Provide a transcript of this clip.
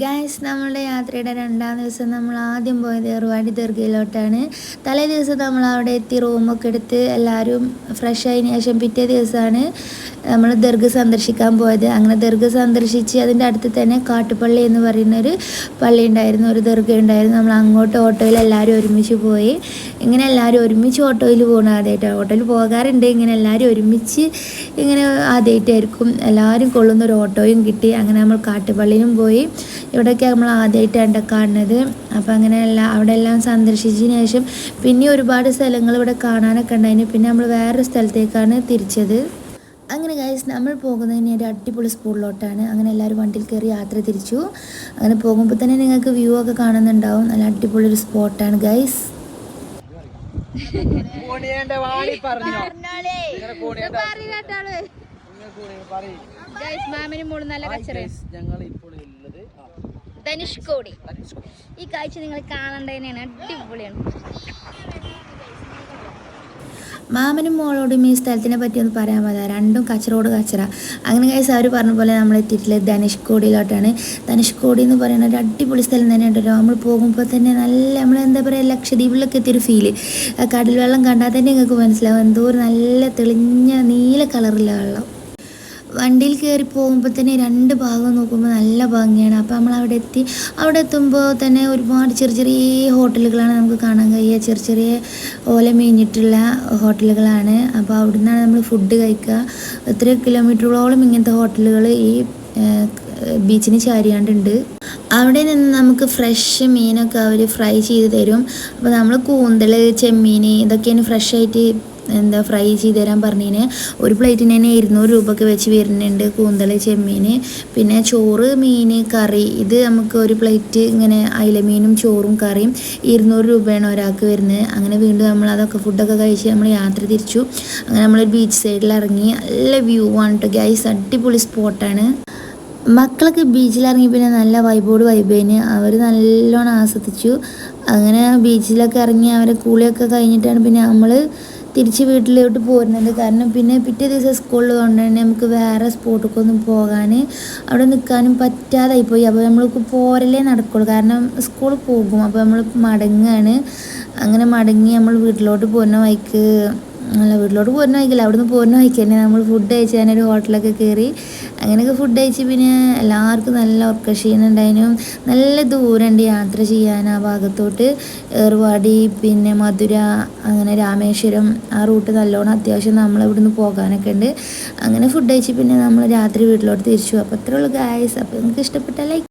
Guys, നമ്മളുടെ യാത്രയുടെ രണ്ടാം ദിവസം നമ്മൾ ആദ്യം പോയത് ഏറുവാടി ദർഗയിലോട്ടാണ്. തലേ ദിവസം നമ്മൾ അവിടെ എത്തി റൂമൊക്കെ എടുത്ത് എല്ലാവരും ഫ്രഷ് ആയതിനു ശേഷം പിറ്റേ ദിവസമാണ് നമ്മൾ ദർഗ സന്ദർശിക്കാൻ പോയത്. അങ്ങനെ ദർഗ സന്ദർശിച്ച് അതിൻ്റെ അടുത്ത് തന്നെ കാട്ടുപള്ളി എന്ന് പറയുന്നൊരു പള്ളി ഉണ്ടായിരുന്നു, ഒരു ദർഗ ഉണ്ടായിരുന്നു. നമ്മൾ അങ്ങോട്ട് ഓട്ടോയിൽ എല്ലാവരും ഒരുമിച്ച് പോയി. ഇങ്ങനെ എല്ലാവരും ഒരുമിച്ച് ഓട്ടോയിൽ പോകണം ആദ്യമായിട്ടാണ്. ഓട്ടോയിൽ പോകാറുണ്ട്, ഇങ്ങനെ എല്ലാവരും ഒരുമിച്ച് ഇങ്ങനെ ആദ്യമായിട്ടായിരിക്കും. എല്ലാവരും കൊള്ളുന്നൊരു ഓട്ടോയും കിട്ടി. അങ്ങനെ നമ്മൾ കാട്ടുപള്ളിയിലും പോയി. ഇവിടെയൊക്കെ നമ്മൾ ആദ്യമായിട്ടാണ് കാണുന്നത്. അപ്പോൾ അങ്ങനെ അവിടെ എല്ലാം സന്ദർശിച്ചതിന് ശേഷം പിന്നെ ഒരുപാട് സ്ഥലങ്ങൾ ഇവിടെ കാണാനൊക്കെ ഉണ്ടായിരുന്നു. പിന്നെ നമ്മൾ വേറൊരു സ്ഥലത്തേക്കാണ് തിരിച്ചത്. അങ്ങനെ ഗൈസ്, നമ്മൾ പോകുന്നതിന് ഒരു അടിപൊളി സ്പോട്ടിലോട്ടാണ്. അങ്ങനെ എല്ലാവരും വണ്ടിയിൽ കയറി യാത്ര തിരിച്ചു. അങ്ങനെ പോകുമ്പോൾ തന്നെ നിങ്ങൾക്ക് വ്യൂ ഒക്കെ കാണുന്നുണ്ടാവും. നല്ല അടിപൊളി ഒരു സ്പോട്ടാണ് ഗൈസ്. ധനുഷ്കോടി. ഈ കാഴ്ച നിങ്ങൾ കാണേണ്ടതന്നെയാണ്, അടിപൊളിയാണ്. മാമനും മോളോടും ഈ സ്ഥലത്തിനെ പറ്റി ഒന്ന് പറയാൻ പറ്റാ, രണ്ടും കച്ചറോട് കച്ചറ. അങ്ങനെ ഗൈസ്, അവർ പറഞ്ഞ പോലെ നമ്മൾ എത്തിയിട്ടുള്ളത് ധനുഷ്കോടിയിലോട്ടാണ്. ധനുഷ്കോടി എന്ന് പറയുന്ന ഒരു അടിപൊളി സ്ഥലം തന്നെ ഉണ്ടല്ലോ. നമ്മൾ പോകുമ്പോൾ തന്നെ നല്ല നമ്മൾ എന്താ പറയുക, ലക്ഷദ്വീപിലൊക്കെ എത്തിയൊരു ഫീല്. കടൽ വെള്ളം കണ്ടാൽ തന്നെ നിങ്ങൾക്ക് മനസ്സിലാവും, എന്തോ ഒരു നല്ല തെളിഞ്ഞ നീല കളറിലുള്ള വെള്ളം. വണ്ടിയിൽ കയറി പോകുമ്പോൾ തന്നെ രണ്ട് ഭാഗം നോക്കുമ്പോൾ നല്ല ഭംഗിയാണ്. അപ്പോൾ നമ്മൾ അവിടെ എത്തുമ്പോൾ തന്നെ ഒരുപാട് ചെറിയ ചെറിയ ഹോട്ടലുകളാണ് നമുക്ക് കാണാൻ കഴിയുക. ചെറിയ ചെറിയ ഓല മേഞ്ഞിട്ടുള്ള ഹോട്ടലുകളാണ്. അപ്പോൾ അവിടെ നിന്നാണ് നമ്മൾ ഫുഡ് കഴിക്കുക. എത്രയോ കിലോമീറ്ററുകളോളം ഇങ്ങനത്തെ ഹോട്ടലുകൾ ഈ ബീച്ചിന് ചാരിയാണ്ടുണ്ട്. അവിടെ നിന്ന് നമുക്ക് ഫ്രഷ് മീനൊക്കെ അവർ ഫ്രൈ ചെയ്ത് തരും. അപ്പോൾ നമ്മൾ കൂന്തൽ, ചെമ്മീൻ ഇതൊക്കെയാണ് ഫ്രഷായിട്ട് ഫ്രൈ ചെയ്ത് തരാൻ പറഞ്ഞതിന്. ഒരു പ്ലേറ്റിന് തന്നെ 200 രൂപയ്ക്ക് വെച്ച് വരുന്നുണ്ട് കൂന്തൽ, ചെമ്മീൻ. പിന്നെ ചോറ്, മീൻ, കറി. ഇത് നമുക്ക് ഒരു പ്ലേറ്റ് ഇങ്ങനെ അയിലമീനും ചോറും കറിയും 200 രൂപയാണ് ഒരാൾക്ക് വരുന്നത്. അങ്ങനെ വീണ്ടും നമ്മൾ അതൊക്കെ ഫുഡൊക്കെ കഴിച്ച് നമ്മൾ യാത്ര തിരിച്ചു. അങ്ങനെ നമ്മൾ ബീച്ച് സൈഡിൽ ഇറങ്ങി. നല്ല വ്യൂ ആണ് കേട്ടോ ഗൈസ്, അടിപൊളി സ്പോട്ടാണ്. മക്കളൊക്കെ ബീച്ചിലിറങ്ങി പിന്നെ നല്ല വൈബേന് അവർ നല്ലോണം ആസ്വദിച്ചു. അങ്ങനെ ബീച്ചിലൊക്കെ ഇറങ്ങി അവരെ കൂളിയൊക്കെ കഴിഞ്ഞിട്ടാണ് പിന്നെ നമ്മൾ തിരിച്ച് വീട്ടിലോട്ട് പോരുന്നത്. കാരണം പിന്നെ പിറ്റേ ദിവസം സ്കൂളിൽ കൊണ്ട് തന്നെ നമുക്ക് വേറെ സ്പോട്ടൊക്കെ ഒന്നും പോകാൻ അവിടെ നിൽക്കാനും പറ്റാതായിപ്പോയി. അപ്പോൾ നമ്മൾക്ക് പോരലേ നടക്കുള്ളൂ, കാരണം സ്കൂളിൽ പോകും. അപ്പോൾ നമ്മൾ മടങ്ങുകയാണ്. അങ്ങനെ മടങ്ങി നമ്മൾ വീട്ടിലോട്ട് പോരുന്ന വഴിക്ക് അവിടുന്ന് പോരുന്ന വഴിക്ക് തന്നെ നമ്മൾ ഫുഡ് കഴിച്ച് തന്നെ ഒരു ഹോട്ടലൊക്കെ കയറി. അങ്ങനെയൊക്കെ ഫുഡ് കഴിച്ച് പിന്നെ എല്ലാവർക്കും നല്ല ഉറക്കക്ഷീണം ഉണ്ടായിരുന്നു. നല്ല ദൂരമുണ്ട് യാത്ര ചെയ്യാൻ ആ ഭാഗത്തോട്ട്. ഏർവാടി, പിന്നെ മധുര, അങ്ങനെ രാമേശ്വരം ആ റൂട്ട് നല്ലോണം അത്യാവശ്യം നമ്മളിവിടുന്ന് പോകാനൊക്കെ ഉണ്ട്. അങ്ങനെ ഫുഡ് കഴിച്ച് പിന്നെ നമ്മൾ രാത്രി വീട്ടിലോട്ട് തിരിച്ചു. അപ്പോൾ അത്രേ ഉള്ളൂ ഗായ്സ്. അപ്പോൾ നിങ്ങൾക്ക് ഇഷ്ടപ്പെട്ട ലൈക്ക്